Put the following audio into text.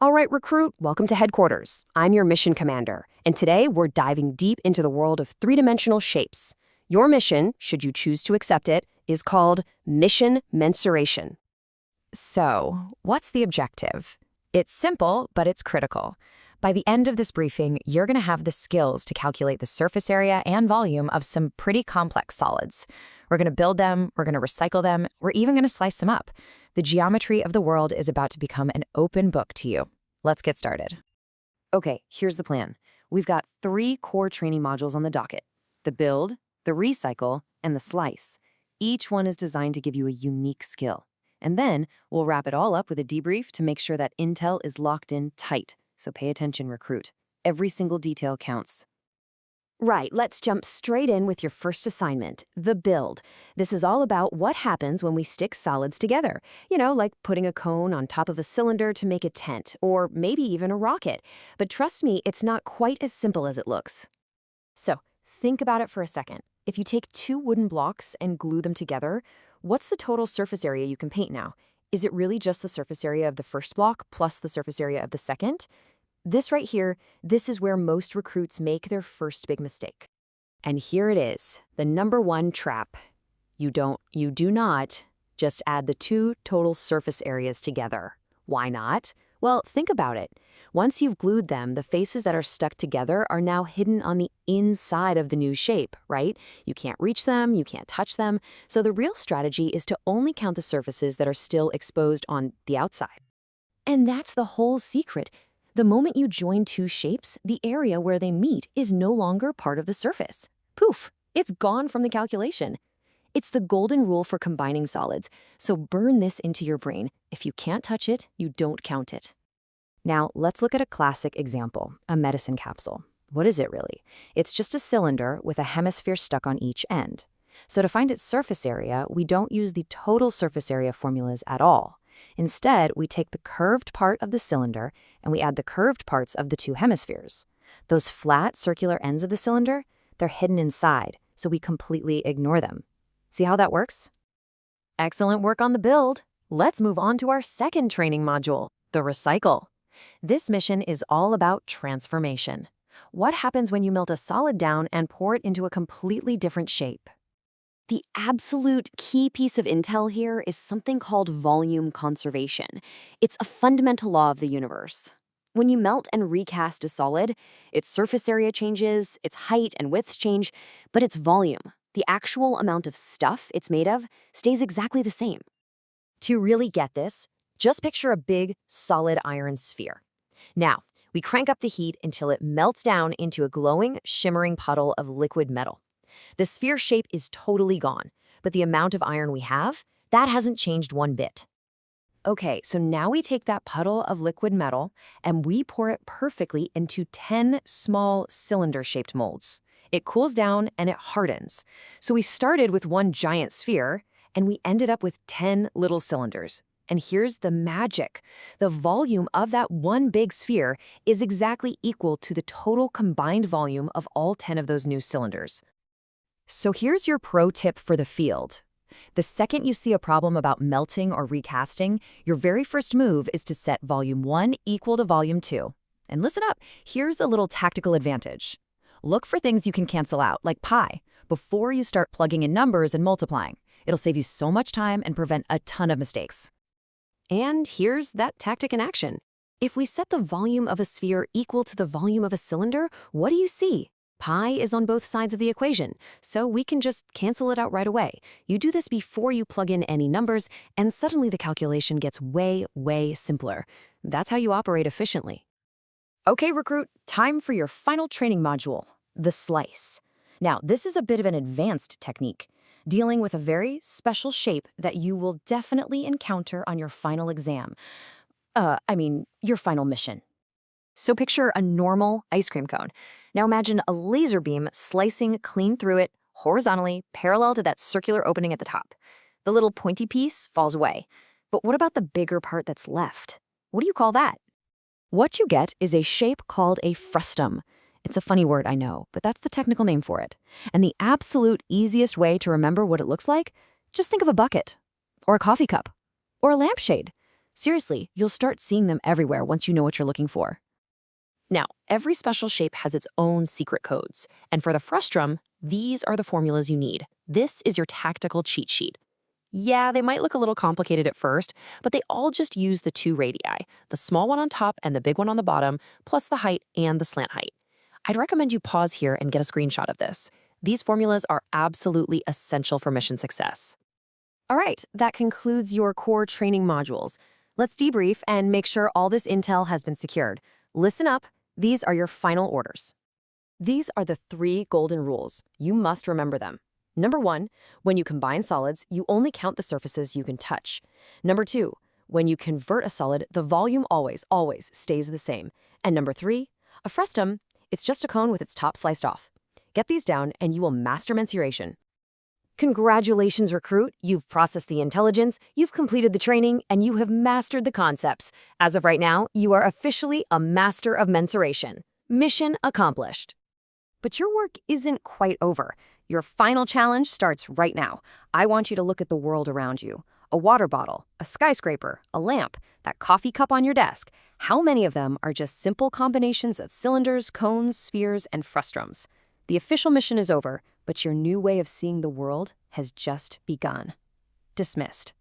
All right, recruit, welcome to headquarters. I'm your mission commander, and today we're diving deep into the world of three-dimensional shapes. Your mission, should you choose to accept it, is called mission mensuration. So, what's the objective? It's simple, but it's critical. By the end of this briefing, you're going to have the skills to calculate the surface area and volume of some pretty complex solids. We're going to build them, we're going to recycle them, we're even going to slice them up. The geometry of the world is about to become an open book to you. Let's get started. Okay, here's the plan. We've got 3 core training modules on the docket: the build, the recycle, and the slice. Each one is designed to give you a unique skill. And then we'll wrap it all up with a debrief to make sure that intel is locked in tight. So pay attention, recruit. Every single detail counts. Right, let's jump straight in with your first assignment, the build. This is all about what happens when we stick solids together. You know, like putting a cone on top of a cylinder to make a tent, or maybe even a rocket. But trust me, it's not quite as simple as it looks. So, think about it for a second. If you take 2 wooden blocks and glue them together, what's the total surface area you can paint now? Is it really just the surface area of the first block plus the surface area of the second? This right here, this is where most recruits make their first big mistake. And here it is, the #1 trap. You do not just add the 2 total surface areas together. Why not? Well, think about it. Once you've glued them, the faces that are stuck together are now hidden on the inside of the new shape, right? You can't reach them, you can't touch them. So the real strategy is to only count the surfaces that are still exposed on the outside. And that's the whole secret. The moment you join 2 shapes, the area where they meet is no longer part of the surface. Poof, it's gone from the calculation. It's the golden rule for combining solids, so burn this into your brain. If you can't touch it, you don't count it. Now, let's look at a classic example, a medicine capsule. What is it really? It's just a cylinder with a hemisphere stuck on each end. So to find its surface area, we don't use the total surface area formulas at all. Instead, we take the curved part of the cylinder and we add the curved parts of the 2 hemispheres. Those flat circular ends of the cylinder, they're hidden inside, so we completely ignore them. See how that works? Excellent work on the build. Let's move on to our second training module, the recycle. This mission is all about transformation. What happens when you melt a solid down and pour it into a completely different shape? The absolute key piece of intel here is something called volume conservation. It's a fundamental law of the universe. When you melt and recast a solid, its surface area changes, its height and widths change, but its volume, the actual amount of stuff it's made of, stays exactly the same. To really get this, just picture a big, solid iron sphere. Now, we crank up the heat until it melts down into a glowing, shimmering puddle of liquid metal. The sphere shape is totally gone, but the amount of iron we have, that hasn't changed one bit. Okay, so now we take that puddle of liquid metal and we pour it perfectly into 10 small cylinder-shaped molds. It cools down and it hardens. So we started with one giant sphere and we ended up with 10 little cylinders. And here's the magic. The volume of that one big sphere is exactly equal to the total combined volume of all 10 of those new cylinders. So here's your pro tip for the field. The second you see a problem about melting or recasting, your very first move is to set volume 1 equal to volume 2. And listen up, here's a little tactical advantage. Look for things you can cancel out, like pi, before you start plugging in numbers and multiplying. It'll save you so much time and prevent a ton of mistakes. And here's that tactic in action. If we set the volume of a sphere equal to the volume of a cylinder, what do you see? Pi is on both sides of the equation, so we can just cancel it out right away. You do this before you plug in any numbers, and suddenly the calculation gets way, way simpler. That's how you operate efficiently. Okay, recruit, time for your final training module, the slice. Now, this is a bit of an advanced technique, dealing with a very special shape that you will definitely encounter on your final exam. Your final mission. So picture a normal ice cream cone. Now imagine a laser beam slicing clean through it horizontally, parallel to that circular opening at the top. The little pointy piece falls away. But what about the bigger part that's left? What do you call that? What you get is a shape called a frustum. It's a funny word, I know, but that's the technical name for it. And the absolute easiest way to remember what it looks like, just think of a bucket, or a coffee cup, or a lampshade. Seriously, you'll start seeing them everywhere once you know what you're looking for. Now, every special shape has its own secret codes. And for the frustrum, these are the formulas you need. This is your tactical cheat sheet. Yeah, they might look a little complicated at first, but they all just use the two radii, the small one on top and the big one on the bottom, plus the height and the slant height. I'd recommend you pause here and get a screenshot of this. These formulas are absolutely essential for mission success. All right, that concludes your core training modules. Let's debrief and make sure all this intel has been secured. Listen up, these are your final orders. These are the 3 golden rules. You must remember them. Number 1, when you combine solids, you only count the surfaces you can touch. Number 2, when you convert a solid, the volume always stays the same. And number 3, a frustum, it's just a cone with its top sliced off. Get these down and you will master mensuration. Congratulations, recruit! You've processed the intelligence, you've completed the training, and you have mastered the concepts. As of right now, you are officially a master of mensuration. Mission accomplished. But your work isn't quite over. Your final challenge starts right now. I want you to look at the world around you. A water bottle, a skyscraper, a lamp, that coffee cup on your desk. How many of them are just simple combinations of cylinders, cones, spheres, and frustrums? The official mission is over, but your new way of seeing the world has just begun. Dismissed.